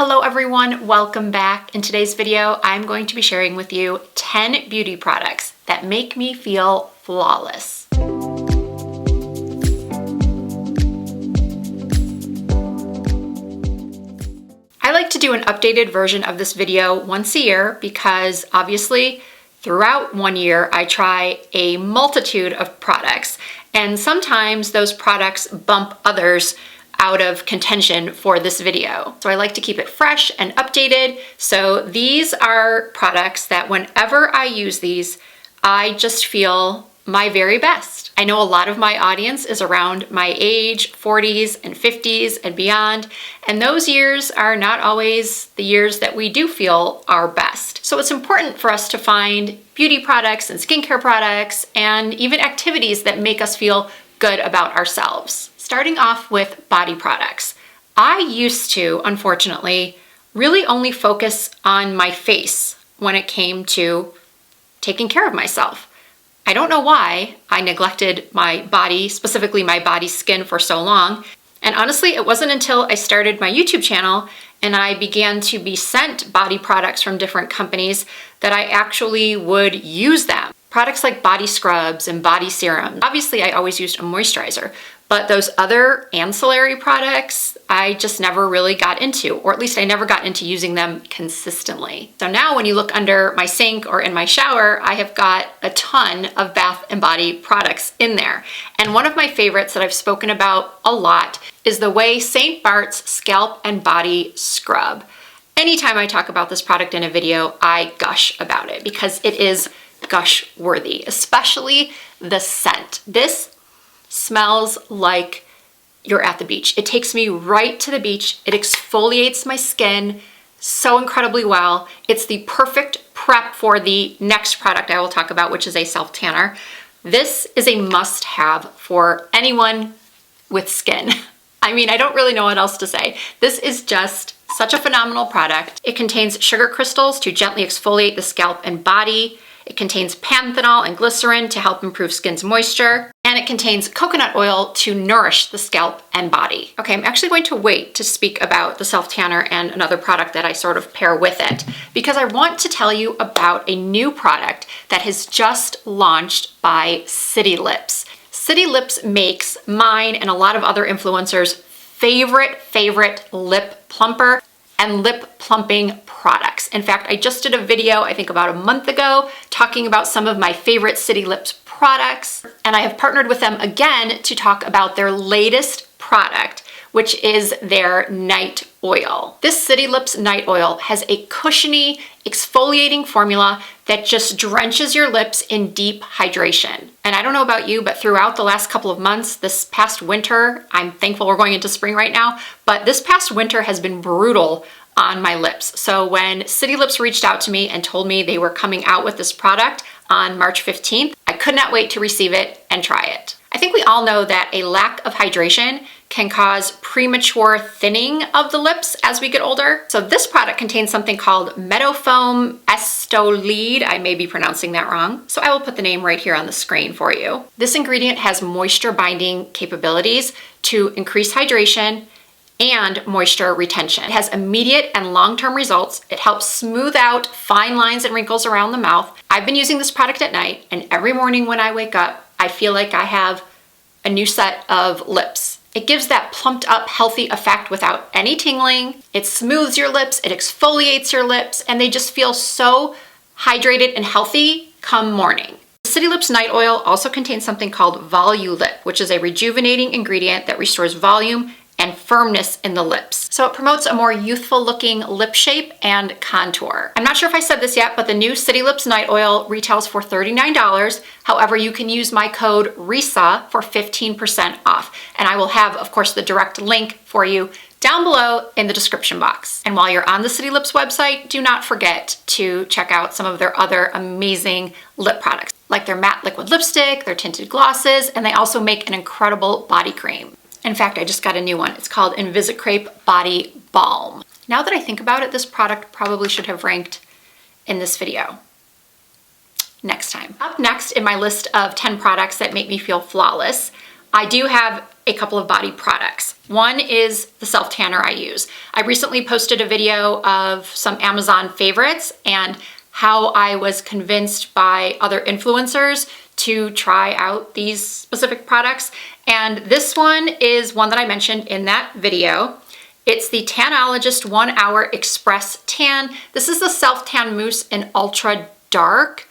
Hello everyone, welcome back. In today's video, I'm going to be sharing with you 10 beauty products that make me feel flawless. I like to do an updated version of this video once a year because obviously throughout one year I try a multitude of products and sometimes those products bump others out of contention for this video. So I like to keep it fresh and updated. So these are products that whenever I use these, I just feel my very best. I know a lot of my audience is around my age, 40s and 50s and beyond, and those years are not always the years that we do feel our best. So it's important for us to find beauty products and skincare products and even activities that make us feel good about ourselves. Starting off with body products. I used to, unfortunately, really only focus on my face when it came to taking care of myself. I don't know why I neglected my body, specifically my body skin, for so long. And honestly, it wasn't until I started my YouTube channel and I began to be sent body products from different companies that I actually would use them. Products like body scrubs and body serums. Obviously, I always used a moisturizer, but those other ancillary products, I just never really got into, or at least I never got into using them consistently. So now when you look under my sink or in my shower, I have got a ton of bath and body products in there. And one of my favorites that I've spoken about a lot is the Way St. Bart's Scalp and Body Scrub. Anytime I talk about this product in a video, I gush about it because it is gush worthy, especially the scent. This smells like you're at the beach. It takes me right to the beach. It exfoliates my skin so incredibly well. It's the perfect prep for the next product I will talk about, which is a self tanner. This is a must-have for anyone with skin. I mean, I don't really know what else to say. This is just such a phenomenal product. It contains sugar crystals to gently exfoliate the scalp and body. It contains panthenol and glycerin to help improve skin's moisture, and it contains coconut oil to nourish the scalp and body. Okay, I'm actually going to wait to speak about the self tanner and another product that I sort of pair with it because I want to tell you about a new product that has just launched by City Lips. City Lips makes mine and a lot of other influencers' favorite lip plumper and lip plumping products. In fact, I just did a video, I think about a month ago, talking about some of my favorite City Lips products, and I have partnered with them again to talk about their latest product, which is their night oil. This City Lips night oil has a cushiony, exfoliating formula that just drenches your lips in deep hydration. And I don't know about you, but throughout the last couple of months, this past winter, I'm thankful we're going into spring right now, but this past winter has been brutal on my lips. So when City Lips reached out to me and told me they were coming out with this product on March 15th, I could not wait to receive it and try it. I think we all know that a lack of hydration can cause premature thinning of the lips as we get older. So this product contains something called Meadowfoam Estolide. I may be pronouncing that wrong, so I will put the name right here on the screen for you. This ingredient has moisture binding capabilities to increase hydration and moisture retention. It has immediate and long-term results. It helps smooth out fine lines and wrinkles around the mouth. I've been using this product at night, and every morning when I wake up, I feel like I have a new set of lips. It gives that plumped up, healthy effect without any tingling. It smooths your lips, it exfoliates your lips, and they just feel so hydrated and healthy come morning. City Lips Night Oil also contains something called Volulip, which is a rejuvenating ingredient that restores volume and firmness in the lips. So it promotes a more youthful looking lip shape and contour. I'm not sure if I said this yet, but the new City Lips Night Oil retails for $39. However, you can use my code RISA for 15% off. And I will have, of course, the direct link for you down below in the description box. And while you're on the City Lips website, do not forget to check out some of their other amazing lip products, like their matte liquid lipstick, their tinted glosses, and they also make an incredible body cream. In fact, I just got a new one. It's called Invisicrepe Body Balm. Now that I think about it, this product probably should have ranked in this video next time. Up next in my list of 10 products that make me feel flawless, I do have a couple of body products. One is the self tanner I use. I recently posted a video of some Amazon favorites and how I was convinced by other influencers to try out these specific products. And this one is one that I mentioned in that video. It's the Tanologist 1 Hour Express Tan. This is the Self Tan Mousse in Ultra Dark.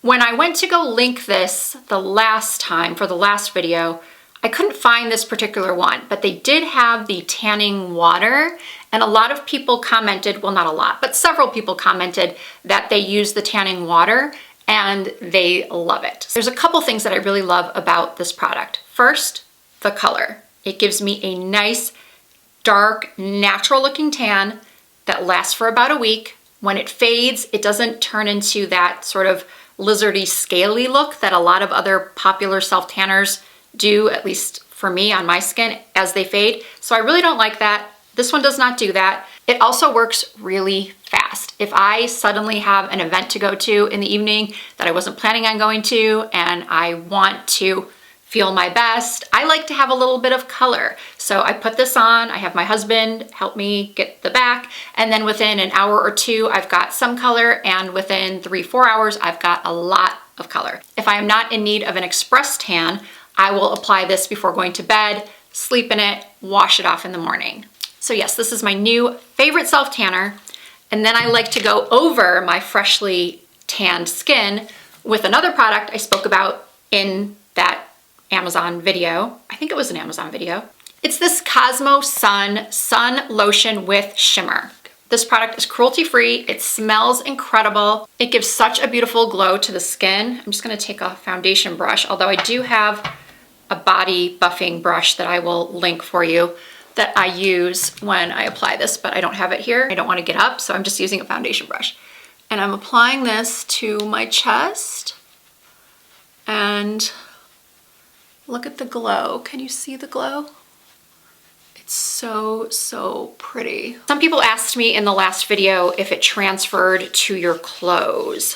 When I went to go link this the last time for the last video, I couldn't find this particular one, but they did have the tanning water, and a lot of people commented, well, not a lot, but several people commented that they use the tanning water and they love it. There's a couple things that I really love about this product. First, the color. It gives me a nice, dark, natural looking tan that lasts for about a week. When it fades, it doesn't turn into that sort of lizardy, scaly look that a lot of other popular self tanners do, at least for me on my skin, as they fade. So I really don't like that. This one does not do that. It also works really fast. If I suddenly have an event to go to in the evening that I wasn't planning on going to and I want to feel my best, I like to have a little bit of color. So I put this on, I have my husband help me get the back, and then within an hour or two, I've got some color, and within 3-4 hours, I've got a lot of color. If I am not in need of an express tan, I will apply this before going to bed, sleep in it, wash it off in the morning. So yes, this is my new favorite self tanner. And then I like to go over my freshly tanned skin with another product I spoke about in that Amazon video. I think it was an Amazon video. It's this Cosmo Sun Lotion with Shimmer. This product is cruelty-free. It smells incredible. It gives such a beautiful glow to the skin. I'm just gonna take a foundation brush, although I do have a body buffing brush that I will link for you that I use when I apply this, but I don't have it here. I don't wanna get up, so I'm just using a foundation brush. And I'm applying this to my chest, and look at the glow. Can you see the glow? It's so, so pretty. Some people asked me in the last video if it transferred to your clothes.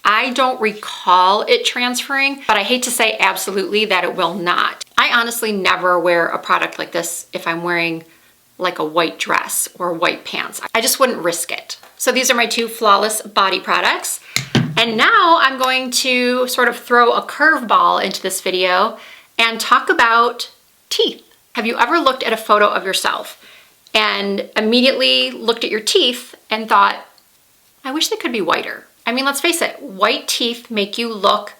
I don't recall it transferring, but I hate to say absolutely that it will not. I honestly never wear a product like this if I'm wearing like a white dress or white pants. I just wouldn't risk it. So these are my two flawless body products. And now I'm going to sort of throw a curveball into this video and talk about teeth. Have you ever looked at a photo of yourself and immediately looked at your teeth and thought, I wish they could be whiter? I mean, let's face it, white teeth make you look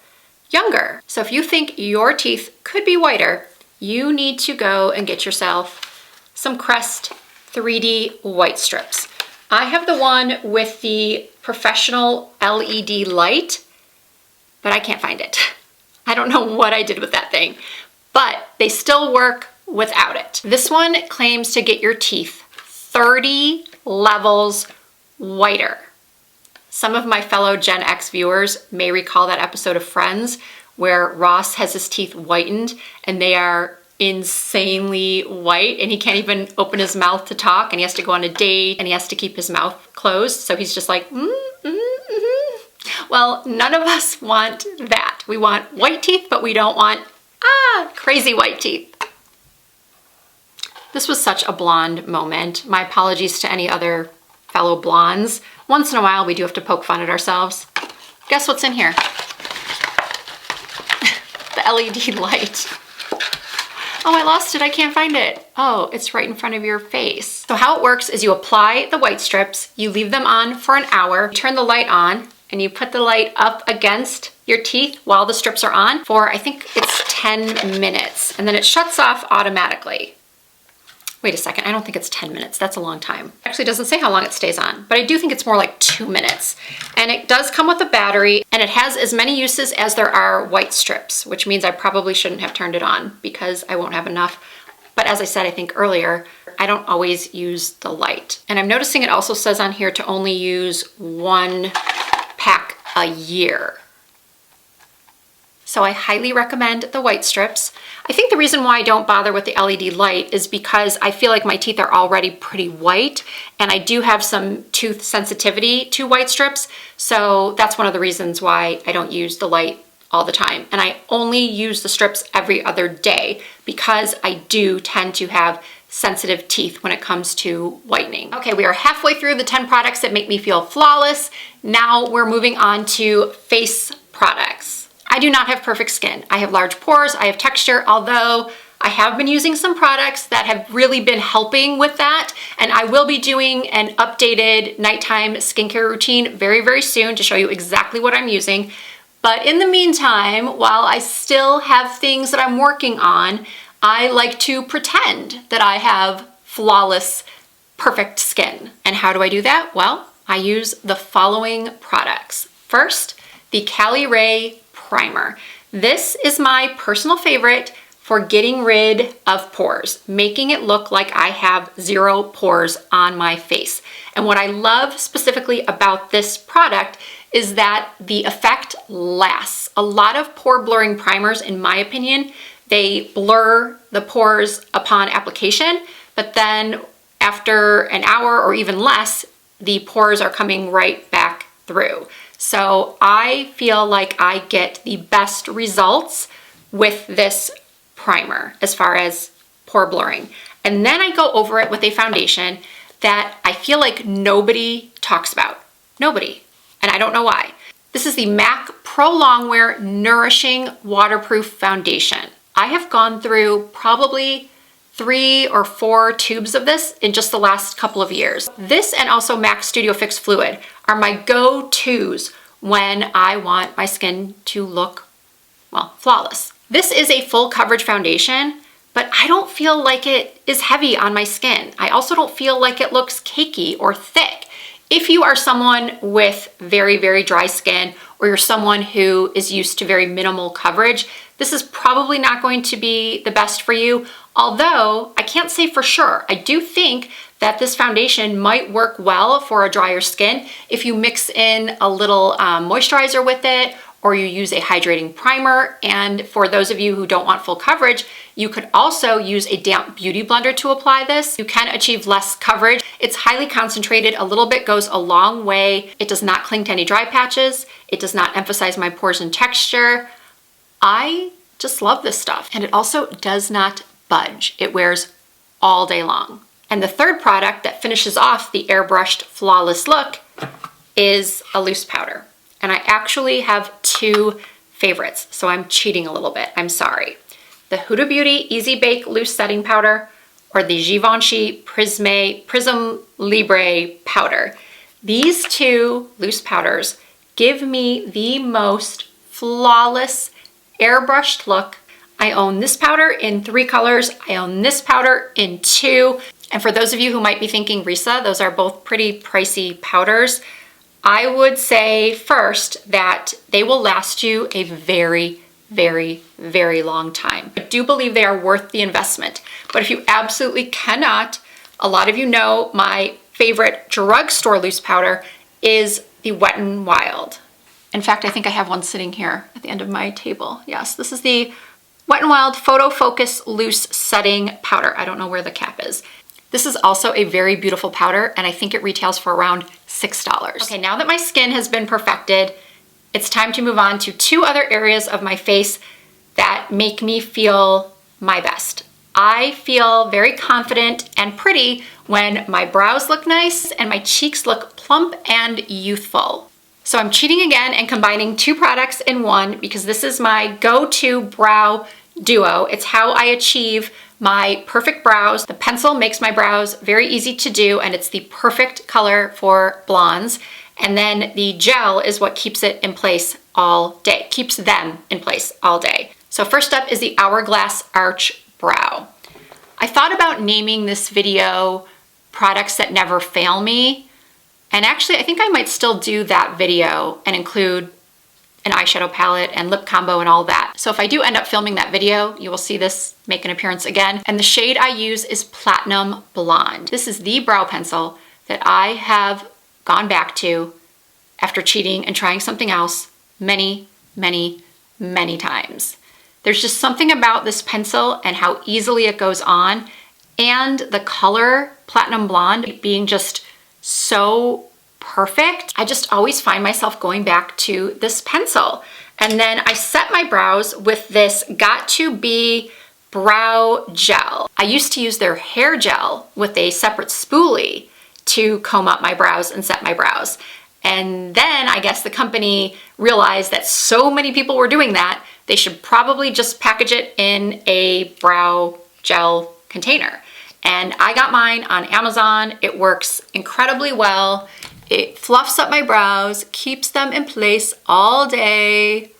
younger. So if you think your teeth could be whiter, you need to go and get yourself some Crest 3D white strips. I have the one with the professional LED light, but I can't find it. I don't know what I did with that thing, but they still work without it. This one claims to get your teeth 30 levels whiter. Some of my fellow Gen X viewers may recall that episode of Friends where Ross has his teeth whitened and they are insanely white and he can't even open his mouth to talk, and he has to go on a date and he has to keep his mouth closed. So he's just like, Well, none of us want that. We want white teeth, but we don't want, crazy white teeth. This was such a blonde moment. My apologies to any other fellow blondes. Once in a while, we do have to poke fun at ourselves. Guess what's in here? The LED light. Oh, I lost it, I can't find it. Oh, it's right in front of your face. So how it works is you apply the white strips, you leave them on for an hour, turn the light on, and you put the light up against your teeth while the strips are on for, I think it's 10 minutes, and then it shuts off automatically. Wait a second, I don't think it's 10 minutes. That's a long time. Actually, it doesn't say how long it stays on, but I do think it's more like 2 minutes. And it does come with a battery, and it has as many uses as there are white strips, which means I probably shouldn't have turned it on because I won't have enough. But as I said, I think earlier, I don't always use the light. And I'm noticing it also says on here to only use 1 pack a year. So I highly recommend the white strips. I think the reason why I don't bother with the LED light is because I feel like my teeth are already pretty white, and I do have some tooth sensitivity to white strips. So that's one of the reasons why I don't use the light all the time. And I only use the strips every other day because I do tend to have sensitive teeth when it comes to whitening. Okay, we are halfway through the 10 products that make me feel flawless. Now we're moving on to face products. I do not have perfect skin. I have large pores, I have texture, although I have been using some products that have really been helping with that, and I will be doing an updated nighttime skincare routine very, very soon to show you exactly what I'm using. But in the meantime, while I still have things that I'm working on, I like to pretend that I have flawless, perfect skin. And how do I do that? Well, I use the following products. First, the Cali Ray Primer. This is my personal favorite for getting rid of pores, making it look like I have 0 pores on my face. And what I love specifically about this product is that the effect lasts. A lot of pore blurring primers, in my opinion, they blur the pores upon application, but then after an hour or even less, the pores are coming right back through. So I feel like I get the best results with this primer as far as pore blurring. And then I go over it with a foundation that I feel like nobody talks about. Nobody. And I don't know why. This is the MAC Pro Longwear Nourishing Waterproof Foundation. I have gone through probably 3 or 4 tubes of this in just the last couple of years. This and also MAC Studio Fix Fluid are my go-tos when I want my skin to look, well, flawless. This is a full coverage foundation, but I don't feel like it is heavy on my skin. I also don't feel like it looks cakey or thick. If you are someone with very, very dry skin, or you're someone who is used to very minimal coverage, this is probably not going to be the best for you. Although I can't say for sure. I do think that this foundation might work well for a drier skin if you mix in a little moisturizer with it, or you use a hydrating primer. And for those of you who don't want full coverage, you could also use a damp beauty blender to apply this. You can achieve less coverage. It's highly concentrated. A little bit goes a long way. It does not cling to any dry patches. It does not emphasize my pores and texture. I just love this stuff. And it also does not budge. It wears all day long. And the third product that finishes off the airbrushed flawless look is a loose powder. And I actually have 2 favorites, so I'm cheating a little bit, I'm sorry. The Huda Beauty Easy Bake Loose Setting Powder, or the Givenchy Prism Libre Powder. These 2 loose powders give me the most flawless airbrushed look. I own this powder in 3 colors. I own this powder in 2. And for those of you who might be thinking, Risa, those are both pretty pricey powders, I would say first that they will last you a very, very, very long time. I do believe they are worth the investment. But if you absolutely cannot, a lot of you know my favorite drugstore loose powder is the Wet n Wild. In fact, I think I have one sitting here at the end of my table. Yes, this is the Wet n Wild Photo Focus Loose Setting Powder. I don't know where the cap is. This is also a very beautiful powder, and I think it retails for around $6. Okay, now that my skin has been perfected, it's time to move on to 2 other areas of my face that make me feel my best. I feel very confident and pretty when my brows look nice and my cheeks look plump and youthful. So I'm cheating again and combining 2 products in one because this is my go-to brow duo. It's how I achieve my perfect brows. The pencil makes my brows very easy to do, and it's the perfect color for blondes. And then the gel is what keeps it in place all day, keeps them in place all day. So first up is the Hourglass Arch Brow. I thought about naming this video Products That Never Fail Me. And actually, I think I might still do that video and include an eyeshadow palette and lip combo and all that. So if I do end up filming that video, you will see this make an appearance again. And the shade I use is Platinum Blonde. This is the brow pencil that I have gone back to after cheating and trying something else many, many, many times. There's just something about this pencil and how easily it goes on, and the color Platinum Blonde being just so perfect. I just always find myself going back to this pencil. And then I set my brows with this Got2b brow gel. I used to use their hair gel with a separate spoolie to comb up my brows and set my brows. And then I guess the company realized that so many people were doing that, they should probably just package it in a brow gel container. And I got mine on Amazon. It works incredibly well. It fluffs up my brows, keeps them in place all day.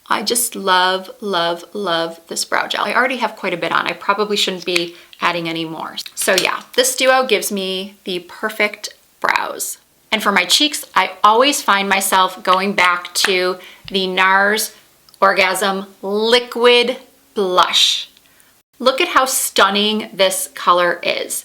I just love, love, love this brow gel. I already have quite a bit on. I probably shouldn't be adding any more. So yeah, this duo gives me the perfect brows. And for my cheeks, I always find myself going back to the NARS Orgasm Liquid Blush. Look at how stunning this color is.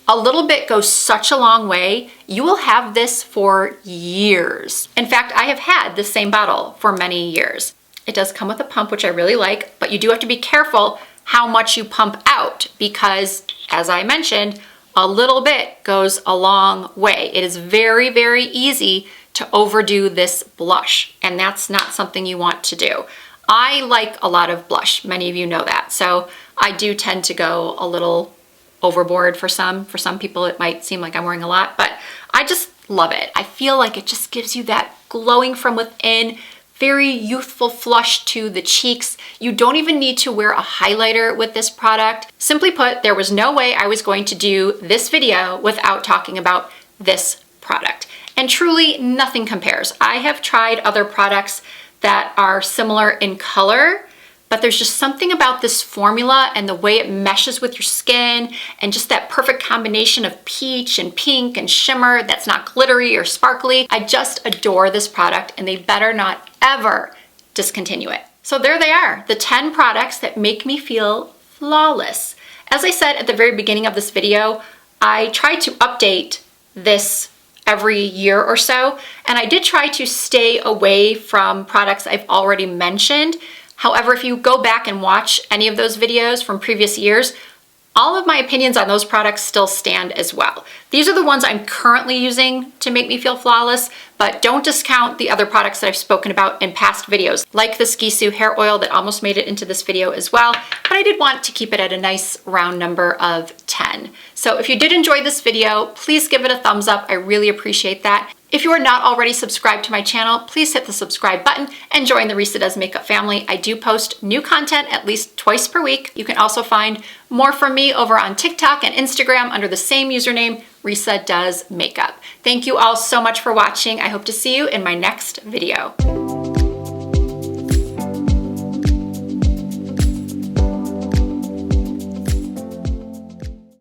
A little bit goes such a long way. You will have this for years. In fact, I have had the same bottle for many years. It does come with a pump, which I really like, but you do have to be careful how much you pump out because, as I mentioned, a little bit goes a long way. It is very, very easy to overdo this blush, and that's not something you want to do. I like a lot of blush. Many of you know that. So I do tend to go a little overboard for some. For some people, it might seem like I'm wearing a lot, but I just love it. I feel like it just gives you that glowing from within, very youthful flush to the cheeks. You don't even need to wear a highlighter with this product. Simply put, there was no way I was going to do this video without talking about this product. And truly, nothing compares. I have tried other products that are similar in color, but there's just something about this formula and the way it meshes with your skin and just that perfect combination of peach and pink and shimmer that's not glittery or sparkly. I just adore this product and they better not ever discontinue it. So there they are, the 10 products that make me feel flawless. As I said at the very beginning of this video, I try to update this every year or so, and I did try to stay away from products I've already mentioned. However, if you go back and watch any of those videos from previous years, all of my opinions on those products still stand as well. These are the ones I'm currently using to make me feel flawless, but don't discount the other products that I've spoken about in past videos, like the xoxo hair oil that almost made it into this video as well, but I did want to keep it at a nice round number of 10. So if you did enjoy this video, please give it a thumbs up. I really appreciate that. If you are not already subscribed to my channel, please hit the subscribe button and join the Risa Does Makeup family. I do post new content at least twice per week. You can also find more from me over on TikTok and Instagram under the same username, Risa Does Makeup. Thank you all so much for watching. I hope to see you in my next video.